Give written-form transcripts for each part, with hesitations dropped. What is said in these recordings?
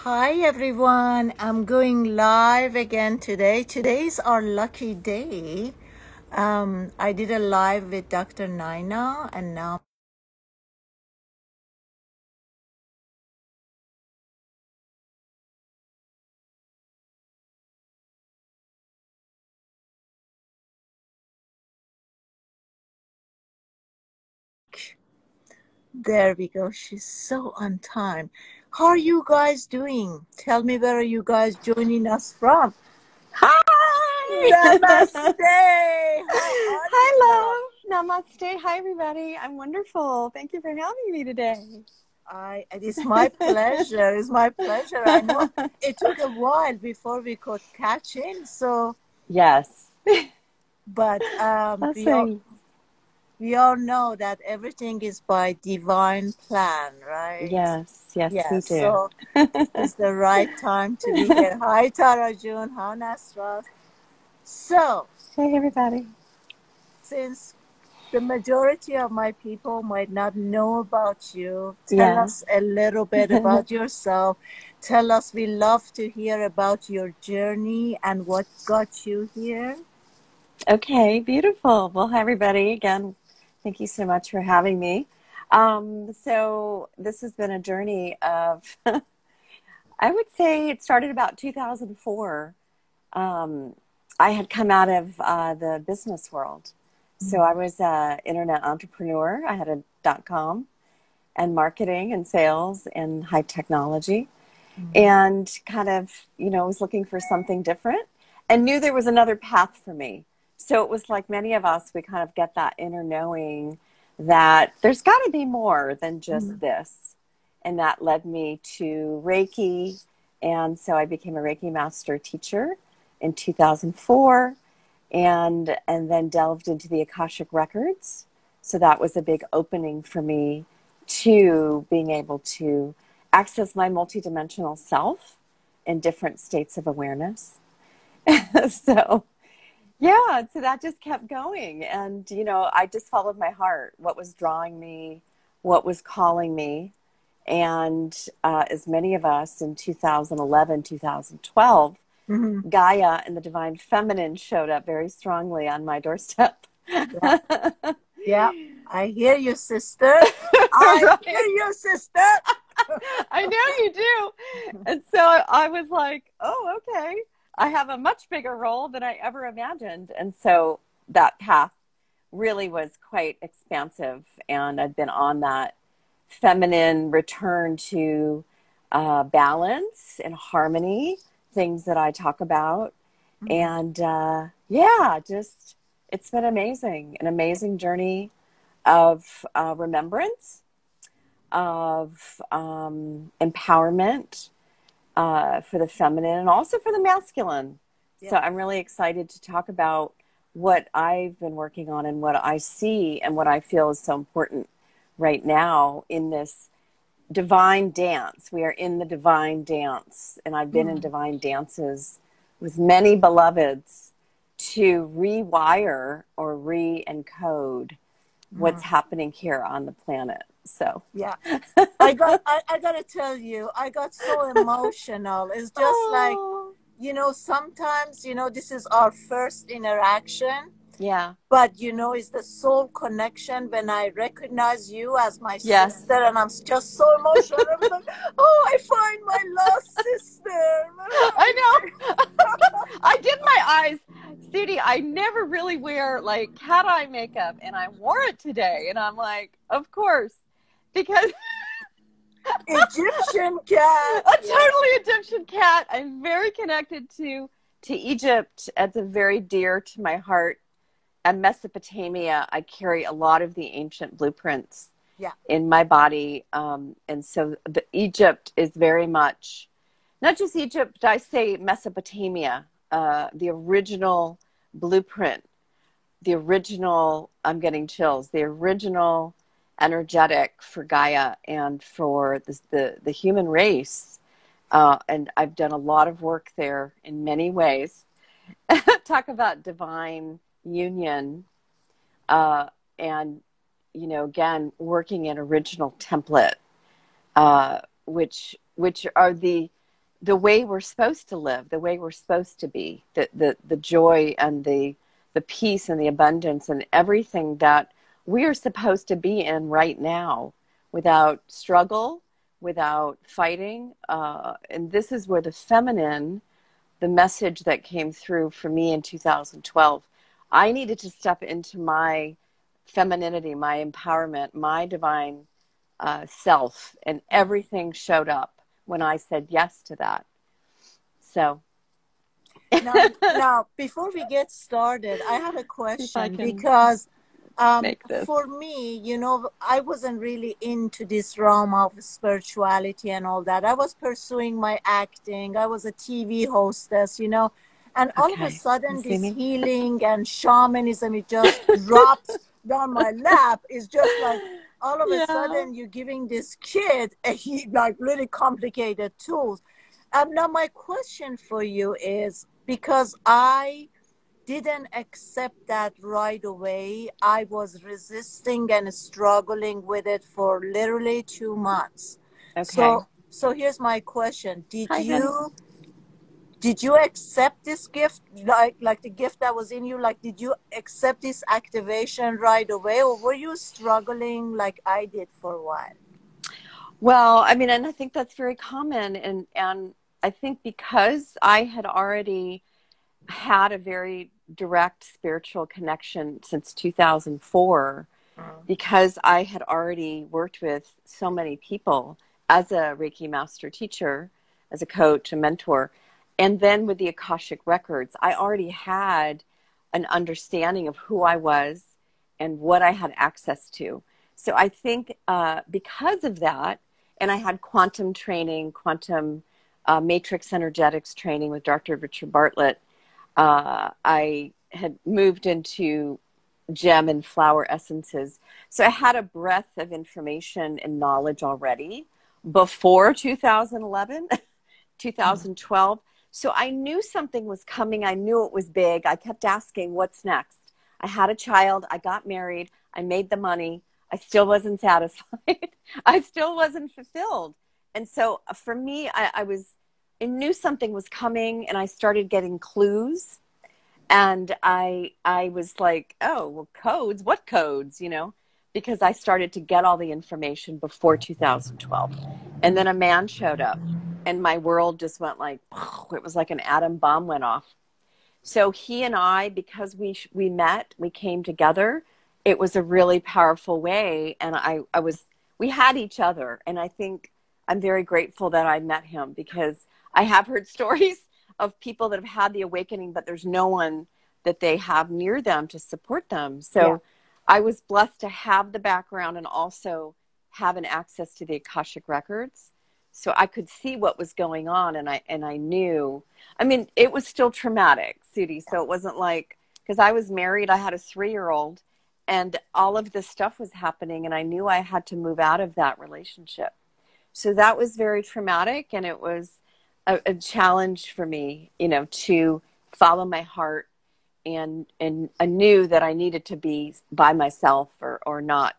Hi everyone, I'm going live again today. Today's our lucky day. I did a live with Dr. Naina and now there we go. She's so on time. How are you guys doing? Tell me where are you guys joining us from? Hi! Namaste! How are you, love? Hi, love. Namaste. Hi, everybody. I'm wonderful. Thank you for having me today. It's my pleasure. It's my pleasure. I know it took a while before we could catch in, so Yes. but Blessings. we all know that everything is by divine plan, right? Yes, yes, we Yes. do. So this is the right time to be here. Hi, Tarajun. Hi, Nasrat. So Hey, everybody. since the majority of my people might not know about you, tell Yes. us a little bit about yourself. Tell us, we love to hear about your journey and what got you here. Okay, beautiful. Well, hi, everybody. Again, thank you so much for having me. So this has been a journey of, I would say it started about 2004. I had come out of the business world. So I was an internet entrepreneur. I had a .com and marketing and sales and high technology and kind of, was looking for something different and knew there was another path for me. So it was like many of us, we kind of get that inner knowing that there's got to be more than just this. And that led me to Reiki. And so I became a Reiki master teacher in 2004 and then delved into the Akashic records. So that was a big opening for me to being able to access my multidimensional self in different states of awareness. So yeah, so that just kept going. And, I just followed my heart, what was drawing me, what was calling me. And as many of us in 2011, 2012, Mm-hmm. Gaia and the divine feminine showed up very strongly on my doorstep. Yeah. Yeah. I hear you, sister. I hear Right? you, sister. I know you do. And so I was like, oh, okay. I have a much bigger role than I ever imagined. And so that path really was quite expansive. And I've been on that feminine return to balance and harmony, things that I talk about. And yeah, just it's been amazing, an amazing journey of remembrance, of empowerment for the feminine and also for the masculine. So Yeah. I'm really excited to talk about what I've been working on and what I see and what I feel is so important right now in this divine dance. We are in the divine dance, and I've been in divine dances with many beloveds to rewire or re-encode what's happening here on the planet. So, Yeah. I gotta tell you, I got so emotional. It's just like, oh, sometimes, this is our first interaction, yeah, but it's the soul connection when I recognize you as my yes, sister, and I'm just so emotional. I'm like, oh, I find my lost sister. I know. I did my eyes. Sudi, I never really wear like cat eye makeup, and I wore it today. And I'm like, of course, because Egyptian cat. a Yeah. totally Egyptian cat. I'm very connected to Egypt. It's a very dear to my heart. And Mesopotamia, I carry a lot of the ancient blueprints Yeah. in my body. And so the Egypt is very much, not just Egypt, I say Mesopotamia, the original blueprint, the original, I'm getting chills, the original energetic for Gaia and for the human race. And I've done a lot of work there in many ways. Talk about divine union and, again, working in original template, which are the the way we're supposed to live, the way we're supposed to be, the joy and the peace and the abundance and everything that we are supposed to be in right now, without struggle, without fighting. And this is where the feminine, the message that came through for me in 2012, I needed to step into my femininity, my empowerment, my divine self, and everything showed up when I said yes to that. So now, before we get started, I have a see if I question can because make this. for me, I wasn't really into this realm of spirituality and all that. I was pursuing my acting. I was a TV hostess, and all of a Okay. You sudden see this me? healing and shamanism, it just drops down my lap. It's just like all of a Yeah. sudden you're giving this kid like really complicated tools. Now my question for you is, because I didn't accept that right away. I was resisting and struggling with it for literally 2 months. Okay. So here's my question. Did Hi, honey. you accept this gift, like the gift that was in you? Like, did you accept this activation right away, or were you struggling like I did for a while? Well, I mean, and I think that's very common. And I think because I had already had a very direct spiritual connection since 2004, because I had already worked with so many people as a Reiki master teacher, as a coach, a mentor, and then with the Akashic records, I already had an understanding of who I was and what I had access to. So I think because of that, and I had quantum training, quantum matrix energetics training with Dr. Richard Bartlett. I had moved into gem and flower essences. So I had a breadth of information and knowledge already before 2011, 2012. So I knew something was coming. I knew it was big. I kept asking, what's next? I had a child. I got married. I made the money. I still wasn't satisfied. I still wasn't fulfilled. And so for me, I knew something was coming, and I started getting clues. And I was like, oh, well, codes, what codes, because I started to get all the information before 2012. And then a man showed up, and my world just went like, it was like an atom bomb went off. So he and I, because we met, we came together, it was a really powerful way. And we had each other. And I think I'm very grateful that I met him, because I have heard stories of people that have had the awakening, but there's no one that they have near them to support them. So Yeah. I was blessed to have the background and also have an access to the Akashic records. So I could see what was going on, and I knew, I mean, it was still traumatic, Sudi. So it wasn't like, because I was married, I had a 3-year-old, and all of this stuff was happening, and I knew I had to move out of that relationship. So that was very traumatic, and it was a challenge for me, to follow my heart, and I knew that I needed to be by myself or not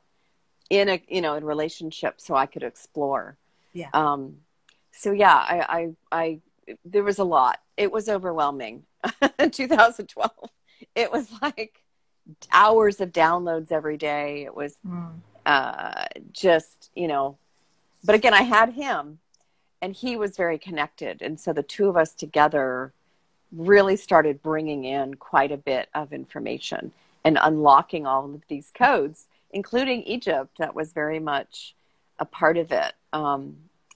in in relationship, so I could explore. Yeah. So yeah, I there was a lot. It was overwhelming. In 2012, it was like hours of downloads every day. It was just, but again, I had him, and he was very connected. And so the two of us together really started bringing in quite a bit of information and unlocking all of these codes, including Egypt. That was very much a part of it.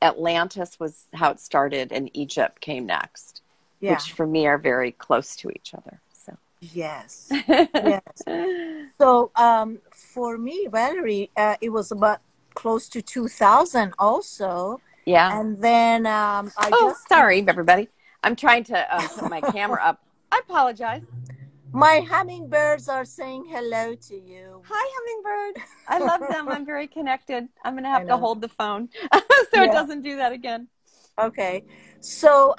Atlantis was how it started, and Egypt came next, Yeah. which for me are very close to each other. So Yes. Yes. So for me, Valerie, it was about close to 2000 also. yeah. And then Sorry, everybody. I'm trying to put my camera up. I apologize. my hummingbirds are saying hello to you. Hi, hummingbirds. I love them. I'm very connected. I'm going to have to know. hold the phone so it doesn't do that again. Okay. So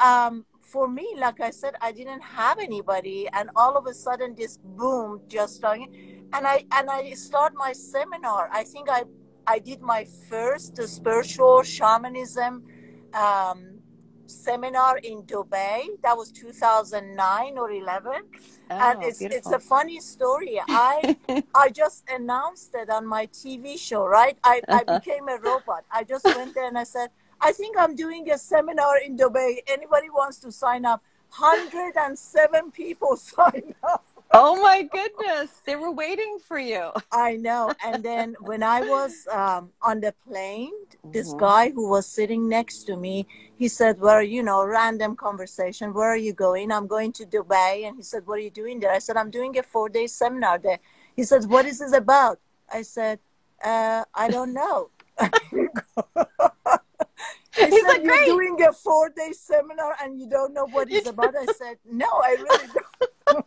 for me, like I said, I didn't have anybody, and all of a sudden this boom just started. And I start my seminar. I think I did my first spiritual shamanism seminar in Dubai. That was 2009 or 11. And Oh, it's a beautiful. funny story. I just announced it on my TV show, right? I became a robot. I just went there and I said, I think I'm doing a seminar in Dubai. Anybody wants to sign up? 107 people signed up. Oh my goodness. They were waiting for you. I know. And then when I was on the plane, this Hmm. guy who was sitting next to me, he said, well, random conversation. Where are you going? I'm going to Dubai. And he said, what are you doing there? I said, I'm doing a 4-day seminar there. He said, what is this about? I said, I don't know. He He's said, like, you're great. doing a 4-day seminar and you don't know what it's about? I said, no, I really don't.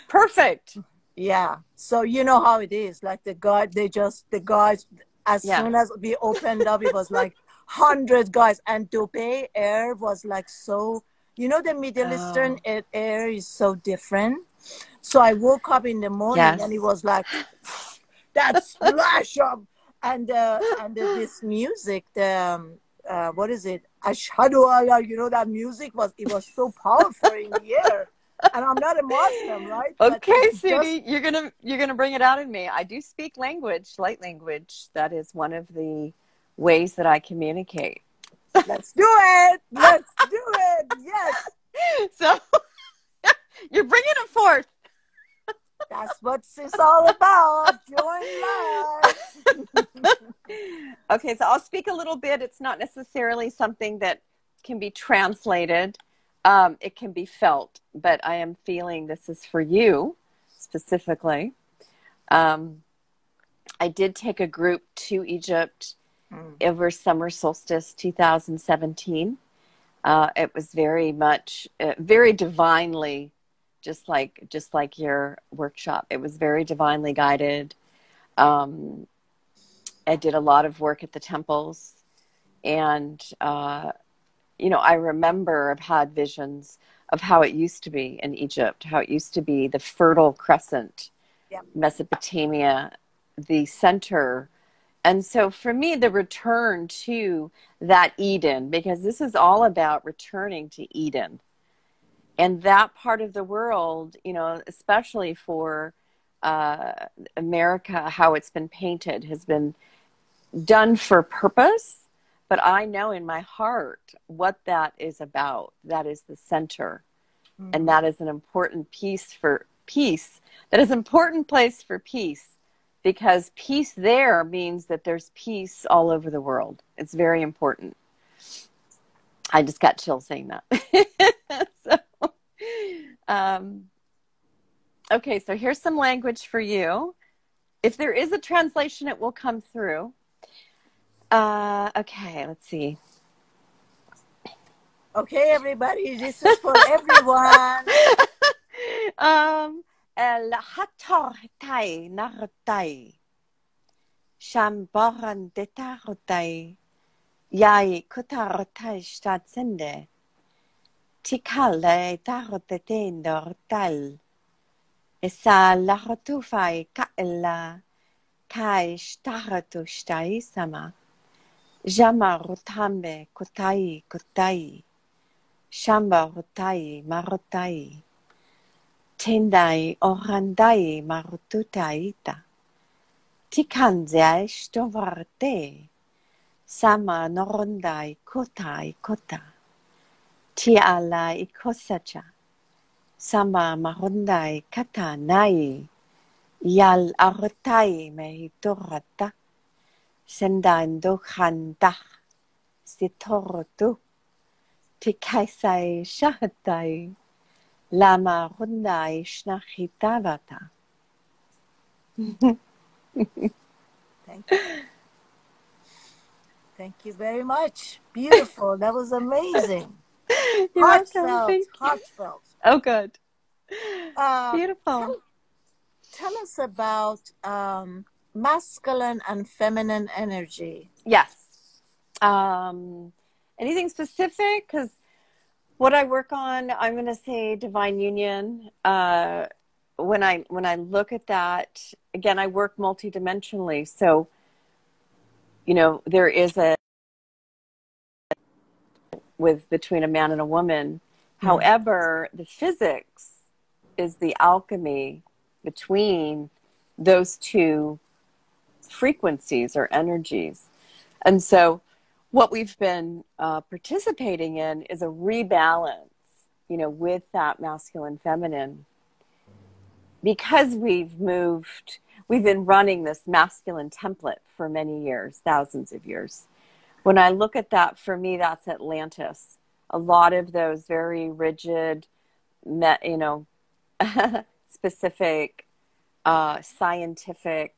Perfect. Yeah. So you know how it is. Like the guys, as Yeah. soon as we opened up, it was like 100 guys. And Dubai Air was like so, the Middle Eastern Oh, air is so different. So I woke up in the morning and it yes. was like that splash of, and this music, what is it? Ashhadu Allah, that music it was so powerful in the air. And I'm not a Muslim, right? But Okay, it just Sudi, you're gonna bring it out in me. I do speak language, light language. That is one of the ways that I communicate. let's do it. Let's do it. Yes. So you're bringing it forth. That's what it's all about. Join lives. Okay, so I'll speak a little bit. It's not necessarily something that can be translated. It can be felt, but I am feeling this is for you specifically. Um, I did take a group to Egypt over summer solstice 2017. It was very much, very divinely, just like your workshop. It was very divinely guided. Um, I did a lot of work at the temples, and I remember I've had visions of how it used to be in Egypt, how it used to be the Fertile Crescent, Yeah. Mesopotamia, the center. And so for me, the return to that Eden, because this is all about returning to Eden. And that part of the world, especially for America, how it's been painted has been done for purpose. But I know in my heart what that is about. That is the center. And that is an important piece for peace. That is an important place for peace, because peace there means that there's peace all over the world. It's very important. I just got chills saying that. So, okay, so here's some language for you. If there is a translation, it will come through. Okay, let's see. Okay, everybody, this is for everyone. El hator tai narotai. Sham boran detarotai. Yai kutarotai statsende. Tikale tarotete nortal. Esa lahotufai kaela. Kai staratu stai sama. Jama rutambe kotai kotai. Shamba rotai marotai. Tendai orandai marututaita. Tikanzai stovarte. Sama norondai kotai kota. Tiala ikosacha. Sama marondai kata nai. Yal arotai mehitorata. Sendando khanda. Sitorotu. Tikaisai shahatai. Lama rundai shnachitavata. Thank you. Thank you very much. Beautiful. That was amazing. You're welcome. Heartfelt. Thank you. Heartfelt. Oh, good. Uh, Beautiful. tell us about masculine and feminine energy. Yes. Anything specific? Because what I work on, I'm going to say divine union. When I look at that, again, I work multidimensionally. So, there is with between a man and a woman. However, the physics is the alchemy between those two frequencies or energies. And so what we've been participating in is a rebalance, with that masculine feminine, because we've been running this masculine template for many years, thousands of years. When I look at that, for me, that's Atlantis. A lot of those very rigid, specific, scientific,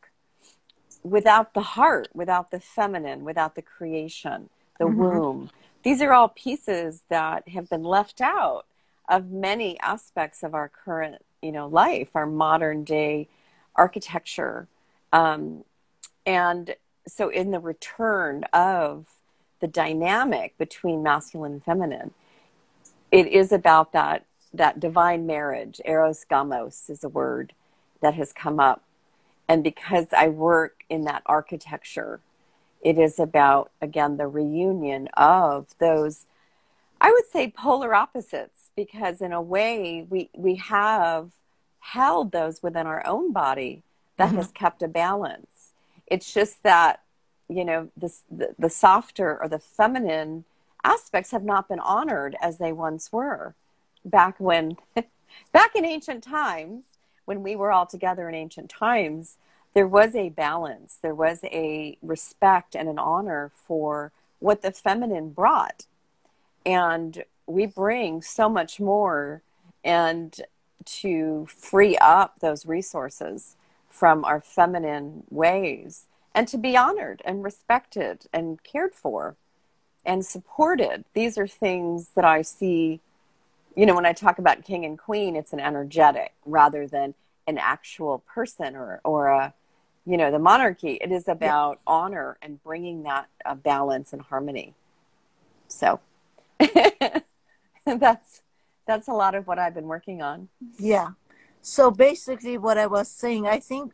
without the heart, without the feminine, without the creation, the womb. These are all pieces that have been left out of many aspects of our current, life, our modern day architecture. And so in the return of the dynamic between masculine and feminine, it is about that divine marriage. Eros gamos is a word that has come up. And because I work in that architecture, it is about, again, the reunion of those, I would say, polar opposites, because in a way we have held those within our own body that has kept a balance. It's just that, the softer or the feminine aspects have not been honored as they once were back in ancient times. When we were all together in ancient times, there was a balance, there was a respect and an honor for what the feminine brought. And we bring so much more, and to free up those resources from our feminine ways, and to be honored and respected and cared for and supported. These are things that I see, when I talk about king and queen, it's an energetic rather than an actual person or a, the monarchy. It is about honor and bringing that balance and harmony. So that's a lot of what I've been working on. Yeah. So basically what I was saying, I think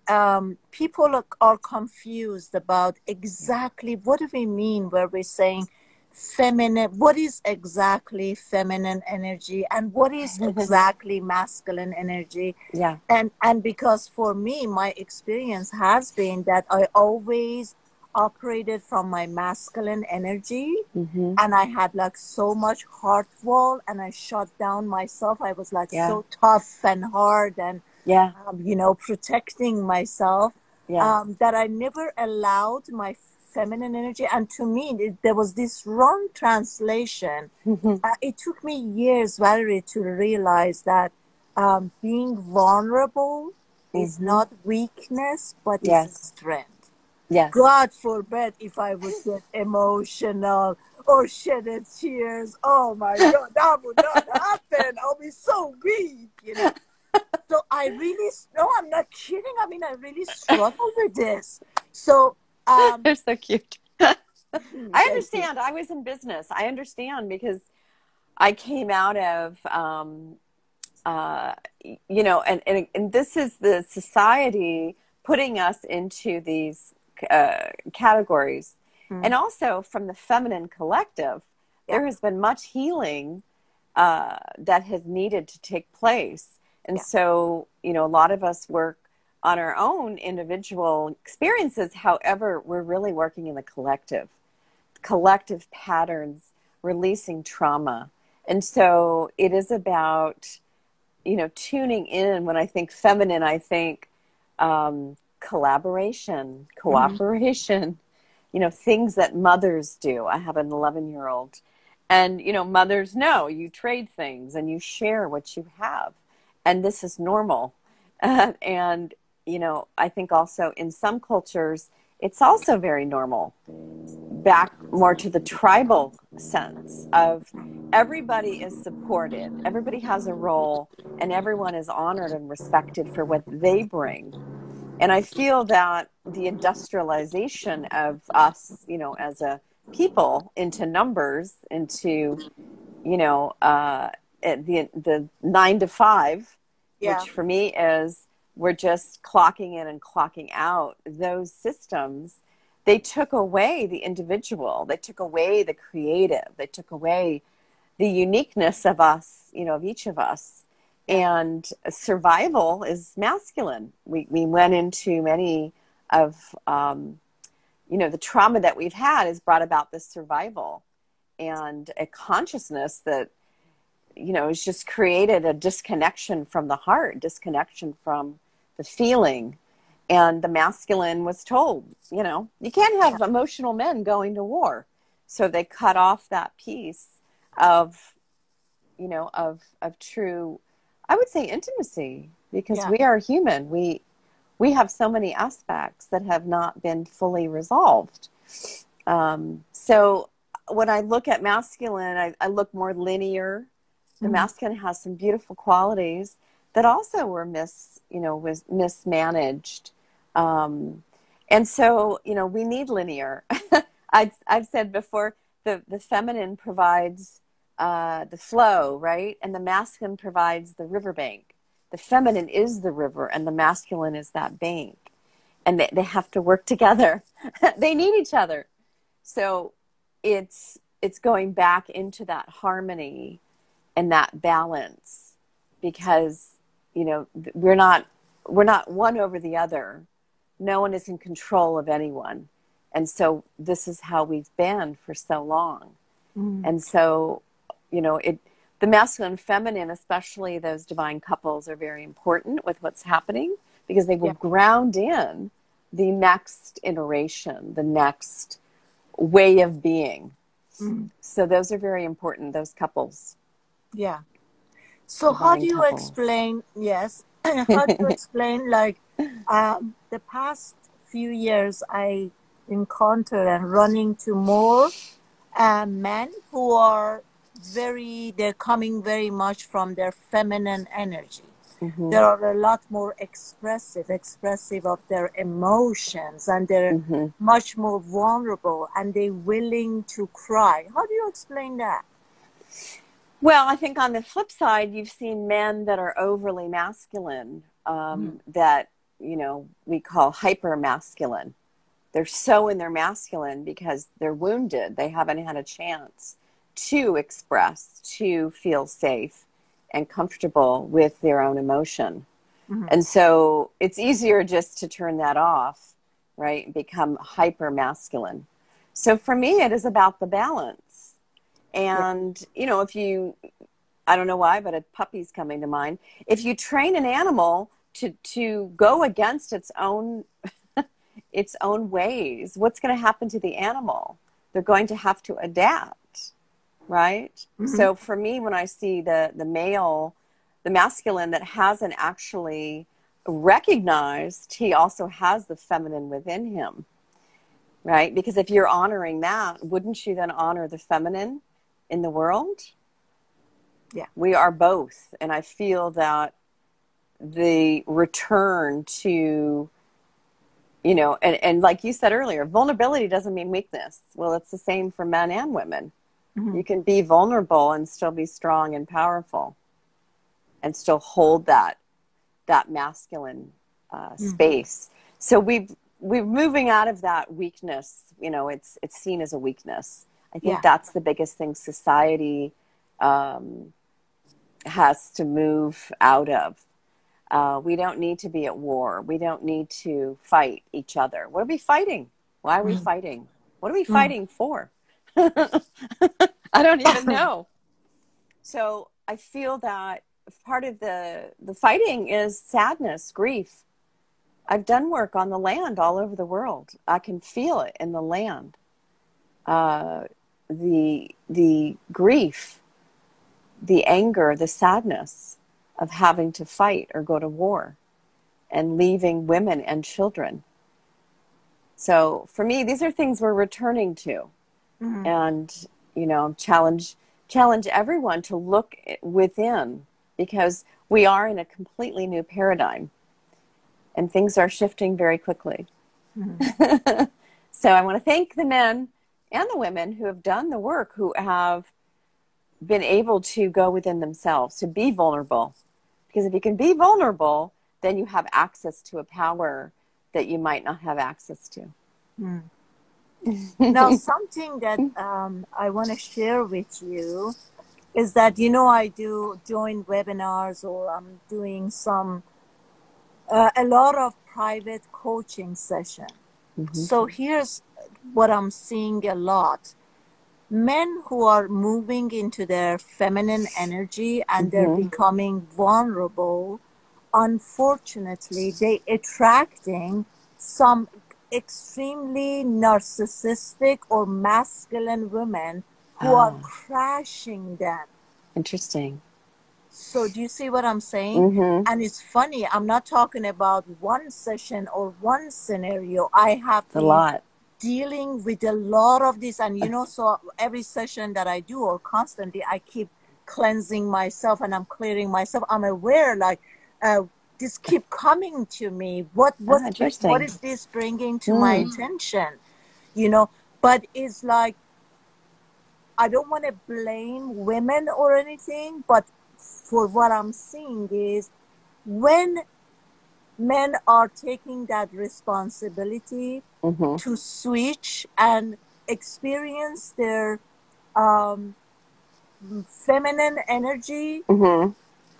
people are confused about exactly what do we mean where we're saying feminine, what is exactly feminine energy and what is exactly masculine energy. Yeah. And because for me, my experience has been that I always operated from my masculine energy, and I had like so much heart wall, and I shut down myself. I was like so tough and hard and protecting myself, that I never allowed my feminine energy. And to me, there was this wrong translation. It took me years, Valerie, to realize that being vulnerable is not weakness, but is strength. Yes. God forbid if I would get emotional or shed tears. Oh my God, that would not happen. I'll be so weak, So I really, no, I'm not kidding. I mean, I really struggle with this. So, they're so cute. I understand. I was in business. I understand because I came out of, and this is the society putting us into these categories. And also from the feminine collective, there has been much healing that has needed to take place. And so, a lot of us work on our own individual experiences. However, we're really working in the collective patterns, releasing trauma. And so it is about, tuning in. When I think feminine, I think collaboration, cooperation, things that mothers do. I have an 11-year-old, and, mothers know you trade things and you share what you have. And this is normal. And, I think also in some cultures, it's also very normal. Back more to the tribal sense of everybody is supported, everybody has a role, and everyone is honored and respected for what they bring. And I feel that the industrialization of us, as a people into numbers, into, the 9 to 5, which for me is we're just clocking in and clocking out. Those systems, they took away the individual. They took away the creative. They took away the uniqueness of us, you know, of each of us. Yeah. And survival is masculine. We went into many of, you know, the trauma that we've had has brought about this survival and a consciousness that, you know, has just created a disconnection from the heart, disconnection from the feeling. And the masculine was told, you know, you can't have emotional men going to war. So they cut off that piece of, you know, of true, I would say, intimacy, because Yeah. we are human. We have so many aspects that have not been fully resolved. So when I look at masculine, I look more linear. The masculine has some beautiful qualities that also were was mismanaged. And so, you know, we need linear. I've said before, the feminine provides the flow, right? And the masculine provides the riverbank. The feminine is the river and the masculine is that bank. And they have to work together. They need each other. So it's going back into that harmony and that balance, because, you know, we're not one over the other. No one is in control of anyone. And so this is how we've been for so long. And so, you know, the masculine and feminine, especially those divine couples, are very important with what's happening, because they will ground in the next iteration, the next way of being. So those are very important, those couples. Yeah. So how do you explain, how do you explain, like, the past few years I encountered and run into more men who are they're coming very much from their feminine energy. They are a lot more expressive of their emotions, and they're much more vulnerable, and they're willing to cry. How do you explain that? Well, I think on the flip side, you've seen men that are overly masculine, that, you know, we call hyper masculine. They're so in their masculine because they're wounded. They haven't had a chance to express, to feel safe and comfortable with their own emotion. And so it's easier just to turn that off, right? And become hyper masculine. So for me, it is about the balance. And, you know, I don't know why, but a puppy's coming to mind. If you train an animal to go against its own ways, what's going to happen to the animal? They're going to have to adapt, right? So for me, when I see the male, the masculine that hasn't actually recognized he also has the feminine within him, right? Because if you're honoring that, wouldn't you then honor the feminine in the world? Yeah. We are both. And I feel that the return to, you know, and like you said earlier, vulnerability doesn't mean weakness. Well, it's the same for men and women. You can be vulnerable and still be strong and powerful and still hold that masculine space. So we're moving out of that weakness. You know, it's seen as a weakness. I think that's the biggest thing society has to move out of. We don't need to be at war. We don't need to fight each other. What are we fighting? Why are we fighting? What are we fighting for? I don't even know. So I feel that part of the fighting is sadness, grief. I've done work on the land all over the world. I can feel it in the land. The grief, the anger, the sadness of having to fight or go to war and leaving women and children. So for me, these are things we're returning to. And, you know, challenge everyone to look within, because we are in a completely new paradigm and things are shifting very quickly. So I want to thank the men and the women who have done the work, who have been able to go within themselves, to be vulnerable. Because if you can be vulnerable, then you have access to a power that you might not have access to. Now, something that I want to share with you is that, you know, I do join webinars, or I'm doing a lot of private coaching session. Mm-hmm. So here's what I'm seeing a lot. Men who are moving into their feminine energy and they're Mm-hmm. becoming vulnerable, unfortunately, they attracting some extremely narcissistic or masculine women who are Ah, crashing them. interesting. So do you see what I'm saying? Mm-hmm. And it's funny, I'm not talking about one session or one scenario. I have It's a been lot. dealing with a lot of this, and you know, so every session that I do, or constantly, I keep cleansing myself and I'm clearing myself. I'm aware, like, uh, this keep coming to me. Ah, What interesting. is this bringing to my Mm. attention? You know, but it's like, I don't want to blame women or anything, but for what I'm seeing is, when men are taking that responsibility Mm-hmm. to switch and experience their um, feminine energy, Mm-hmm.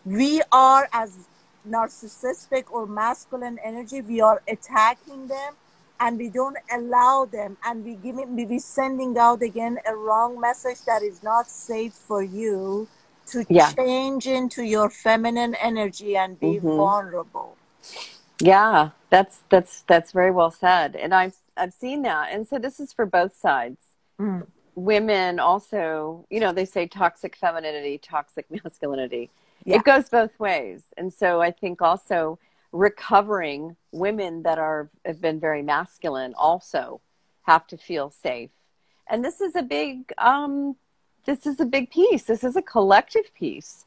we are, as narcissistic or masculine energy, we are attacking them, and we don't allow them, and we sending out again a wrong message that is not safe for you to Yeah. change into your feminine energy and be Mm-hmm. vulnerable. Yeah, that's very well said. And I've seen that. And so this is for both sides. Mm. Women also, you know, they say toxic femininity, toxic masculinity. Yeah. It goes both ways. And so I think also recovering women that have been very masculine also have to feel safe. And this is a big piece. This is a collective piece.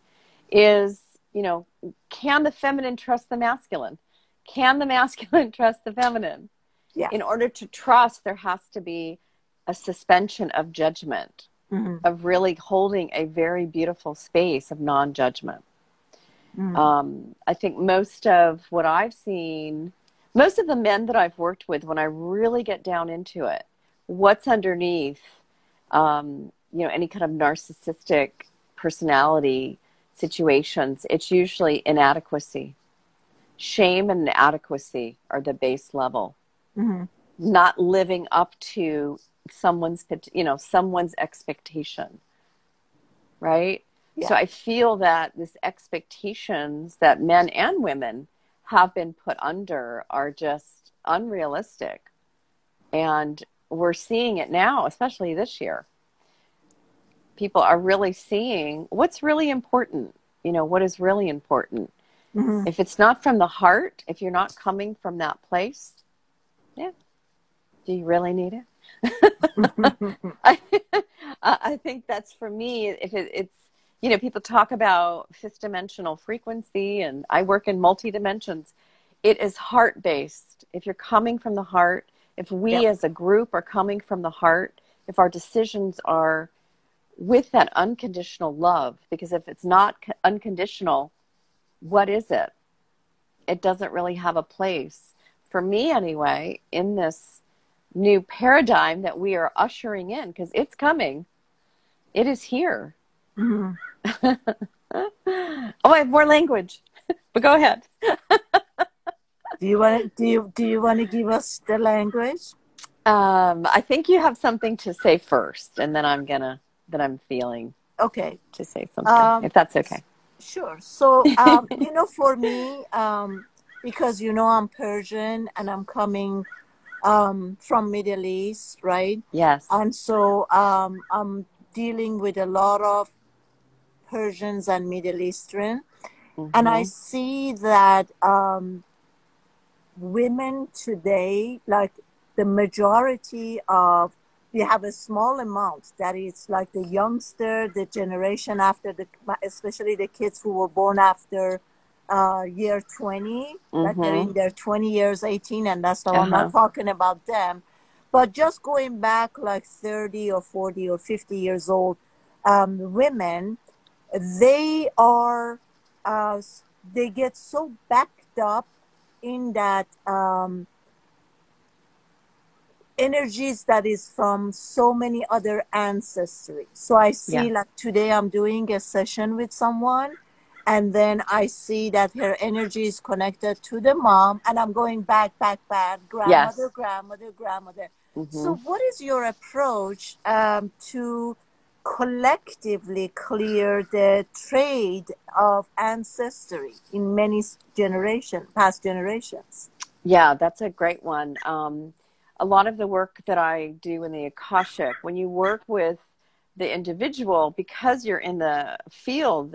Is, you know, can the feminine trust the masculine? Can the masculine trust the feminine? Yeah. In order to trust, there has to be a suspension of judgment, Mm-hmm. of really holding a very beautiful space of non judgment. Mm-hmm. I think most of what I've seen, most of the men that I've worked with, when I really get down into it, what's underneath, you know, any kind of narcissistic personality situations, it's usually inadequacy. Shame and inadequacy are the base level. Mm-hmm. Not living up to someone's expectation, right? So Yeah. I feel that this expectations that men and women have been put under are just unrealistic, and we're seeing it now, especially this year. People are really seeing what's really important, you know, what is really important. Mm-hmm. If it's not from the heart, if you're not coming from that place, yeah, do you really need it? I, I think that's for me. If it's, you know, people talk about fifth dimensional frequency, and I work in multi dimensions. It is heart based. If you're coming from the heart, if Yeah. we as a group are coming from the heart, if our decisions are with that unconditional love, because if it's not unconditional, what is it? It doesn't really have a place for me anyway in this new paradigm that we are ushering in, because it's coming. It is here. Mm-hmm. Oh, I have more language, but go ahead. Do you want to give us the language? I think you have something to say first, and then I'm feeling Okay. to say something, Um, if that's okay. sure. So, you know, for me, because you know I'm Persian and I'm coming from Middle East, right? Yes. And so I'm dealing with a lot of Persians and Middle Eastern, and I Mm-hmm. see that women today, like the majority of, we have a small amount that is like the youngster, the generation after the, especially the kids who were born after year 20, like they're Mm-hmm. in their 20 years, 18, and that's all. I'm not Uh-huh. talking about them, but just going back like 30 or 40 or 50 years old, women, they are, uh, they get so backed up in that energies that is from so many other ancestry. So I see Yeah. like today I'm doing a session with someone, and then I see that her energy is connected to the mom, and I'm going back, grandmother, Yes. grandmother, grandmother. So Hmm. what is your approach to collectively clear the trade of ancestry in many past generations? Yeah, that's a great one. A lot of the work that I do in the Akashic, when you work with the individual, because you're in the field,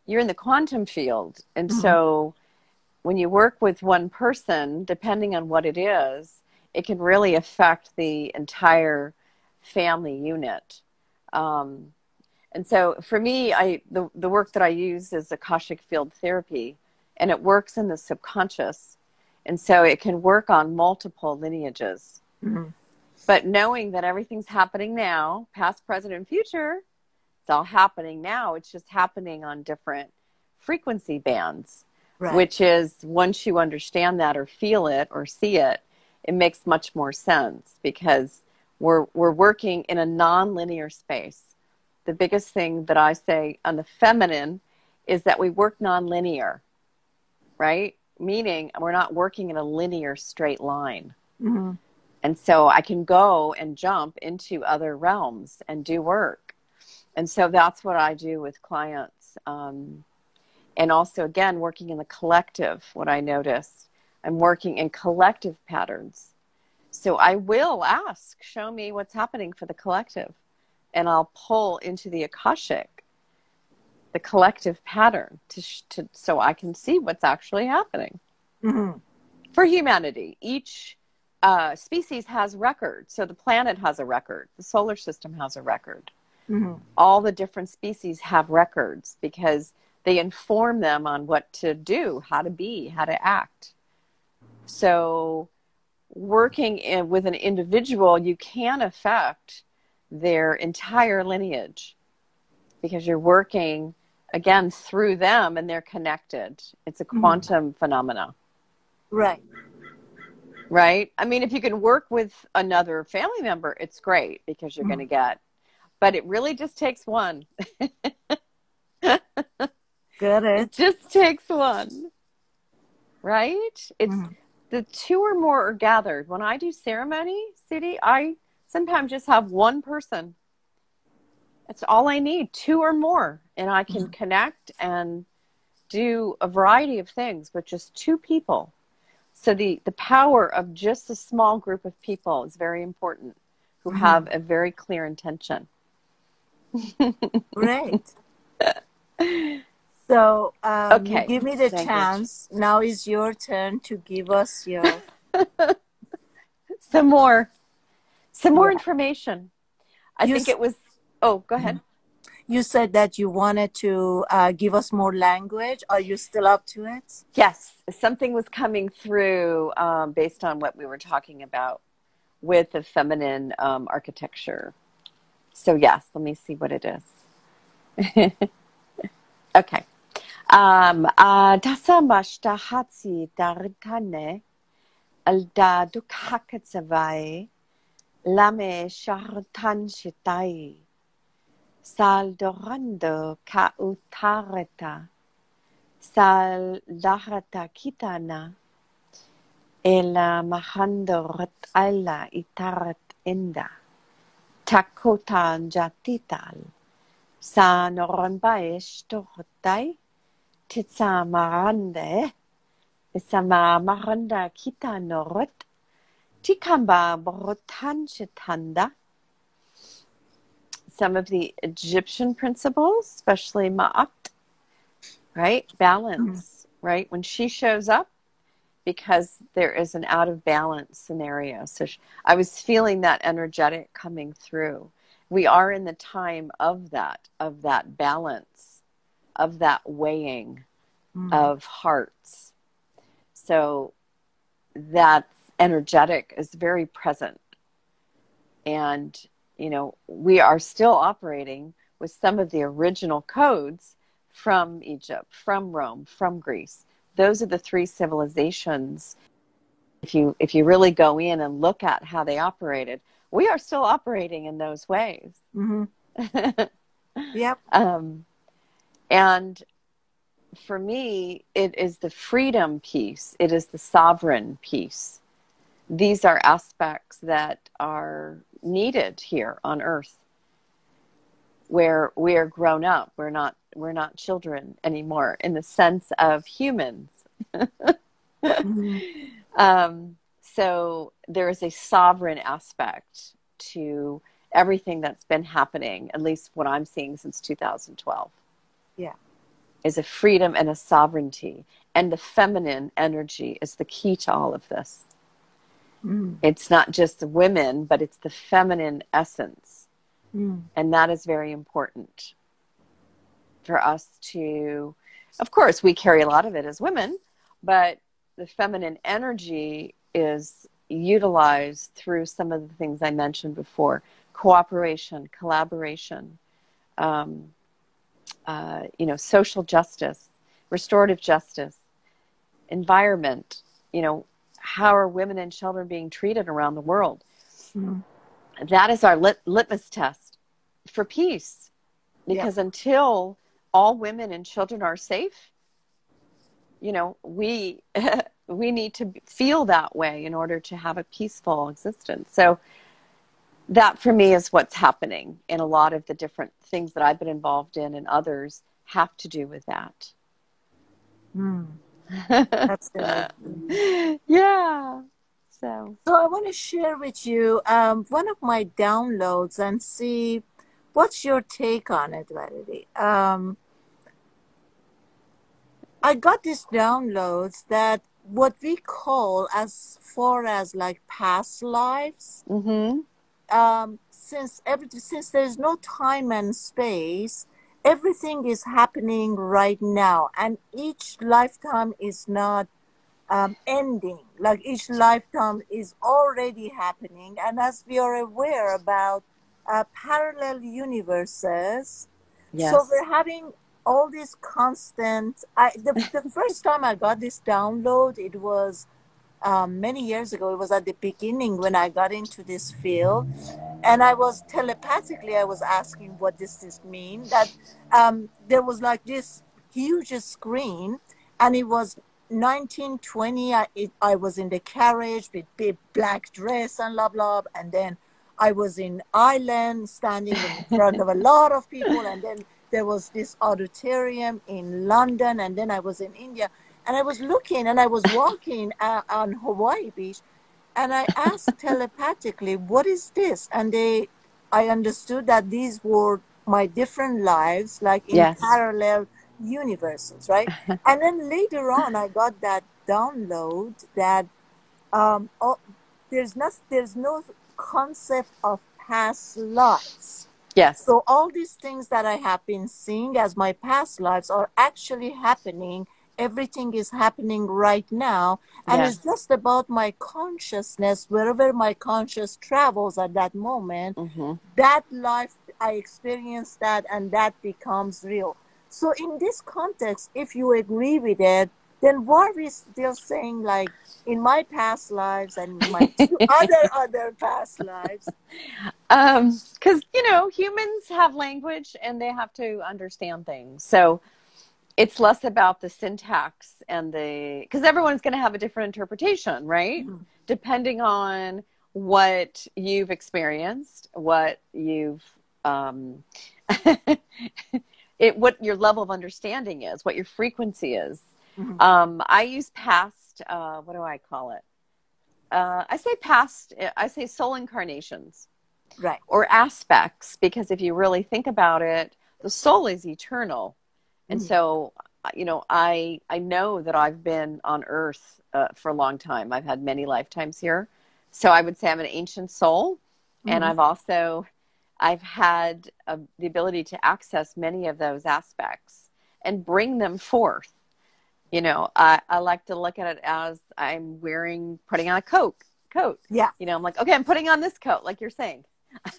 you're in the quantum field. And Mm-hmm. so when you work with one person, depending on what it is, it can really affect the entire family unit. Um, and so for me, the work that I use is Akashic field therapy, and it works in the subconscious. And so it can work on multiple lineages. Mm-hmm. But knowing that everything's happening now, past, present, and future, it's all happening now. It's just happening on different frequency bands, Right. which is once you understand that or feel it or see it, it makes much more sense because we're working in a non-linear space. The biggest thing that I say on the feminine is that we work non-linear, right? Meaning we're not working in a linear straight line. Mm-hmm. And so I can go and jump into other realms and do work. And so that's what I do with clients. And also, again, working in the collective, what I noticed, I'm working in collective patterns. So I will ask, show me what's happening for the collective. And I'll pull into the Akashic, the collective pattern, so I can see what's actually happening. Mm-hmm. For humanity, each species has records. So the planet has a record. The solar system has a record. Mm-hmm. All the different species have records because they inform them on what to do, how to be, how to act. So working with an individual, you can affect their entire lineage because you're working, again, through them and they're connected. It's a Mm-hmm. quantum phenomena. Right. Right? I mean, if you can work with another family member, it's great because you're going Mm-hmm. to get, but it really just takes one. Got It it. just takes one, right? It's Mm-hmm. the two or more are gathered. When I do ceremony, Sudi, I sometimes just have one person. That's all I need, two or more. And I can connect and do a variety of things with just two people. So the power of just a small group of people is very important who Mm-hmm. have a very clear intention. Great. So you Okay, give me the language. chance. Now is your turn to give us your. Some more. Some more Yeah. information. I You think it was, oh, go ahead. you said that you wanted to give us more language. Are you still up to it? Yes, something was coming through based on what we were talking about with the feminine architecture. So, yes, let me see what it is. Okay. Dasa mashta hatsi daritane alda dukhakatsavai lame shahrtan shitai sal dorando ka utareta sal lahrata kitana ela mahandorat ala itarat enda takotan jatital sa noronbaesh tortai titsa marande isama maranda kita norot tikamba borotan shitanda. Some of the Egyptian principles, especially Ma'at, right? Mm-hmm. Balance, right? When she shows up, because there is an out of balance scenario. So I was feeling that energetic coming through. We are in the time of that balance, of that weighing Mm-hmm. of hearts. So that energetic is very present. And, we are still operating with some of the original codes from Egypt, from Rome, from Greece. Those are the three civilizations if you really go in and look at how they operated, we are still operating in those ways. Mm-hmm. Yep. And for me, it is the freedom piece. It is the sovereign piece. These are aspects that are needed here on Earth, where we are grown up. We're not children anymore in the sense of humans. Mm-hmm. So there is a sovereign aspect to everything that's been happening, at least what I'm seeing since 2012. Yeah. Is a freedom and a sovereignty. And the feminine energy is the key to all of this. Mm. It's not just the women, but it's the feminine essence. Mm. And that is very important for us to, of course, we carry a lot of it as women, but the feminine energy is utilized through some of the things I mentioned before: cooperation, collaboration, social justice, restorative justice, environment. How are women and children being treated around the world? Mm. That is our litmus test for peace. Yep. Because until all women and children are safe, we we need to feel that way in order to have a peaceful existence. So that for me is what's happening in a lot of the different things that I've been involved in, and others have to do with that. Mm. That's amazing. Yeah. So I want to share with you one of my downloads and see what's your take on it, Valery. I got these downloads that what we call, as far as like past lives, mm-hmm. Since there's no time and space, everything is happening right now, and each lifetime is not ending. Like each lifetime is already happening, and as we are aware about parallel universes, so Yes. we're having all these constant. The first time I got this download, it was many years ago. It was at the beginning when I got into this field, and I was telepathically, I was asking, what does this mean? That there was like this huge screen, and it was 1920. I was in the carriage with big black dress and blah blah, and then I was in Ireland standing in front of a lot of people, and then there was this auditorium in London, and then I was in India, and I was looking and I was walking on Hawaii Beach, and I asked telepathically, what is this? And I understood that these were my different lives, like in Yes. parallel universes, right? And then later on, I got that download that there's no concept of past lives. Yes. So all these things that I have been seeing as my past lives are actually happening. Everything is happening right now. And Yes. it's just about my consciousness, wherever my conscious travels at that moment, Mm-hmm. that life, I experience that, and that becomes real. So in this context, if you agree with it, then why are we still saying, like, in my past lives and my two other past lives? Because humans have language and they have to understand things. So it's less about the syntax and because everyone's going to have a different interpretation, right? Mm-hmm. Depending on what you've experienced, what you've what your level of understanding is, what your frequency is. Mm-hmm. I use past. What do I call it? I say past. I say soul incarnations. Right. Or aspects, because if you really think about it, the soul is eternal. And so, I know that I've been on Earth for a long time. I've had many lifetimes here. So I would say I'm an ancient soul. And Mm-hmm. I've had the ability to access many of those aspects and bring them forth. I like to look at it as I'm putting on a coat. Yeah. I'm like, okay, I'm putting on this coat, like you're saying.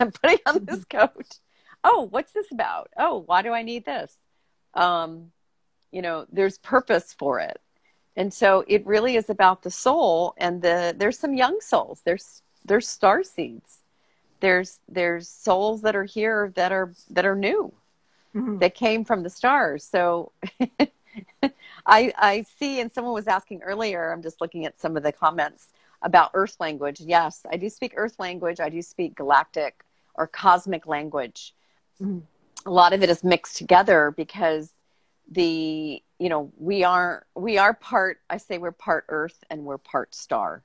I'm putting on this coat. Oh, what's this about? Oh, why do I need this? There's purpose for it. And so it really is about the soul, and there's some young souls. There's star seeds. There's souls that are here that are new, Mm-hmm. that came from the stars. So I see, and someone was asking earlier, I'm just looking at some of the comments about earth language. Yes, I do speak earth language. I do speak galactic or cosmic language. Mm-hmm. A lot of it is mixed together because we are part, I say we're part earth and we're part star.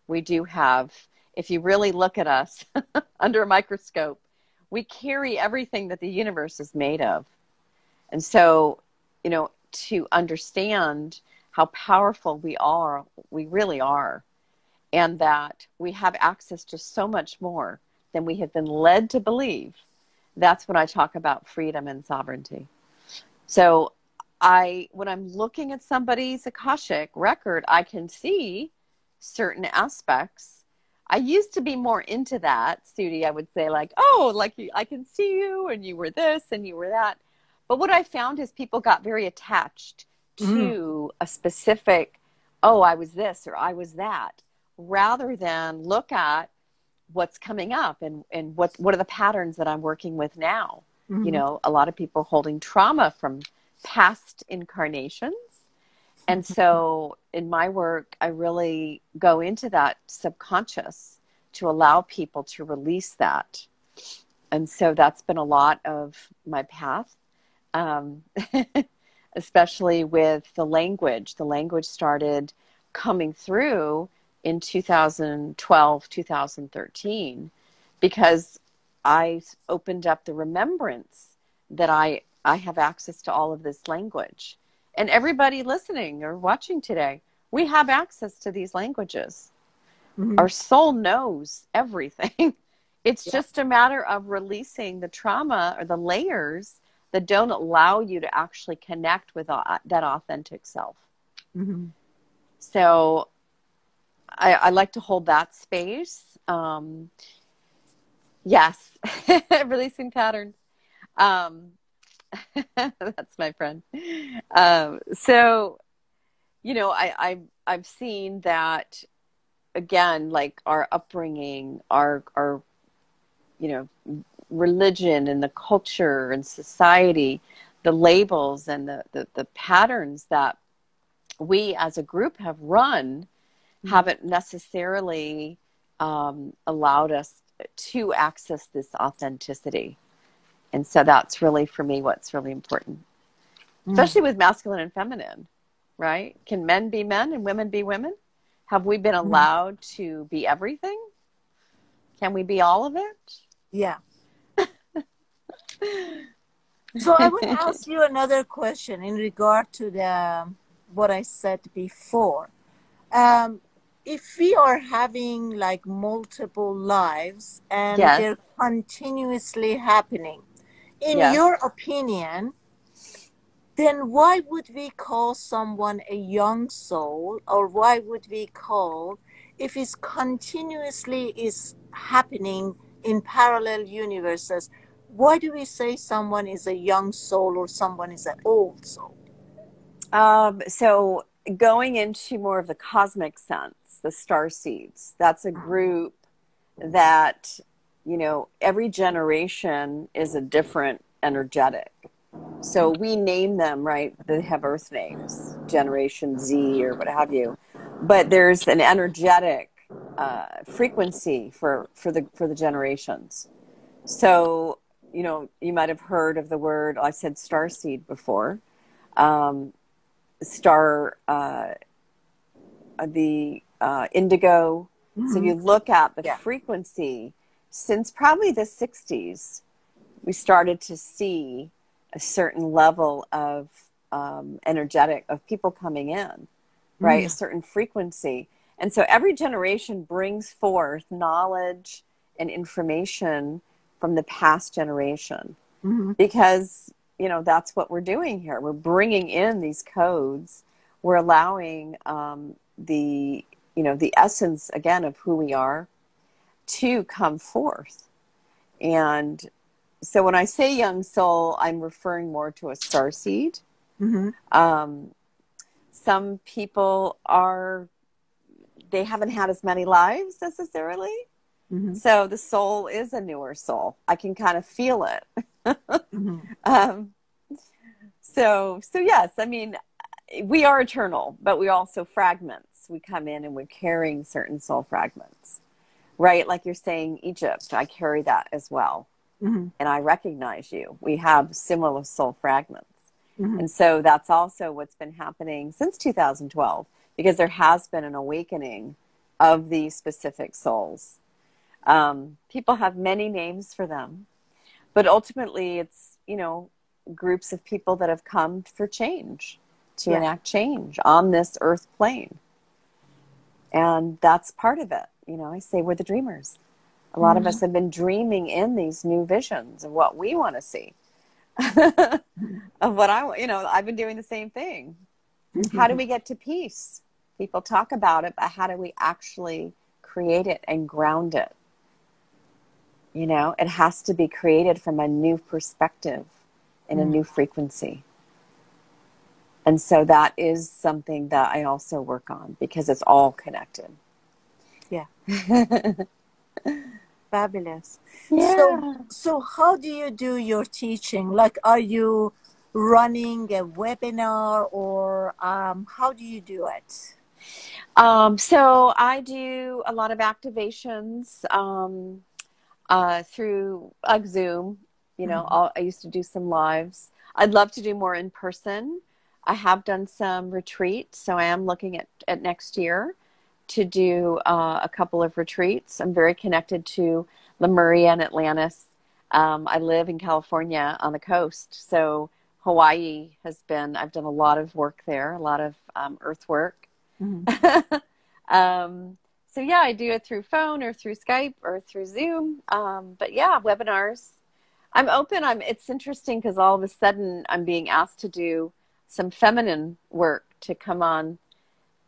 We do have, if you really look at us under a microscope, we carry everything that the universe is made of. And so, to understand how powerful we really are, and that we have access to so much more than we have been led to believe. That's when I talk about freedom and sovereignty. So when I'm looking at somebody's Akashic record, I can see certain aspects. I used to be more into that, Sudi. I would say like, oh, like I can see you and you were this and you were that. But what I found is people got very attached Mm-hmm. to a specific, oh, I was this or I was that, rather than look at what's coming up and what are the patterns that I'm working with now. Mm-hmm. A lot of people are holding trauma from past incarnations. And so in my work, I really go into that subconscious to allow people to release that. And so that's been a lot of my path, um, especially with the language. The language started coming through in 2012, 2013, because I opened up the remembrance that I have access to all of this language. And everybody listening or watching today, we have access to these languages. Mm-hmm. Our soul knows everything. It's Yeah. just a matter of releasing the trauma or the layers that don't allow you to actually connect with that authentic self. Mm-hmm. So I like to hold that space. Yes, releasing patterns. Um, that's my friend. So, I've seen that again, like our upbringing, our religion and the culture and society, the labels and the patterns that we as a group have run haven't necessarily allowed us to access this authenticity. And so that's really, for me, what's really important, especially with masculine and feminine, right? Can men be men and women be women? Have we been Mm-hmm. allowed to be everything? Can we be all of it? Yeah. So I want to ask you another question in regard to the what I said before. Um, if we are having like multiple lives and Yes, they're continuously happening, in yes. your opinion, then why would we call someone a young soul, or why would we call, if it's continuously is happening in parallel universes, why do we say someone is a young soul or someone is an old soul? So going into more of the cosmic sense, the star seeds, that's a group that, every generation is a different energetic. So we name them, right? They have earth names, Generation Z or what have you. But there's an energetic frequency for the generations. So, you might have heard of the word, I said starseed before. Star, the indigo. So Mm-hmm. you look at the Yeah. frequency, since probably the 60s, we started to see a certain level of energetic, of people coming in, right? A Mm-hmm. certain frequency. And so every generation brings forth knowledge and information from the past generation, Mm-hmm. because that's what we're doing here. We're bringing in these codes. We're allowing the essence again of who we are to come forth. And so when I say young soul, I'm referring more to a starseed. Mm-hmm. Some people they haven't had as many lives necessarily. Mm-hmm. So the soul is a newer soul. I can kind of feel it. Mm-hmm. um, so yes, I mean, we are eternal, but we also fragments. We come in and we're carrying certain soul fragments, right? Like you're saying, Egypt, I carry that as well. Mm-hmm. And I recognize you. We have similar soul fragments. Mm-hmm. And so that's also what's been happening since 2012, because there has been an awakening of these specific souls. People have many names for them, but ultimately it's, groups of people that have come for change, to enact change on this earth plane. And that's part of it. I say we're the dreamers. A lot of us have been dreaming in these new visions of what we want to see. Of what I've been doing the same thing. How do we get to peace? People talk about it, but how do we actually create it and ground it? It has to be created from a new perspective in a new frequency. And so that is something that I also work on, because it's all connected. Yeah. Fabulous. Yeah. So how do you do your teaching? Like, are you running a webinar, or how do you do it? So I do a lot of activations through like Zoom. I used to do some lives. I'd love to do more in person. I have done some retreats, so I am looking at next year to do a couple of retreats. I'm very connected to Lemuria and Atlantis. I live in California on the coast, so Hawaii I've done a lot of work there, a lot of earth work. So yeah, I do it through phone or through Skype or through Zoom. But yeah, webinars. I'm open. It's interesting because all of a sudden I'm being asked to do some feminine work to come on.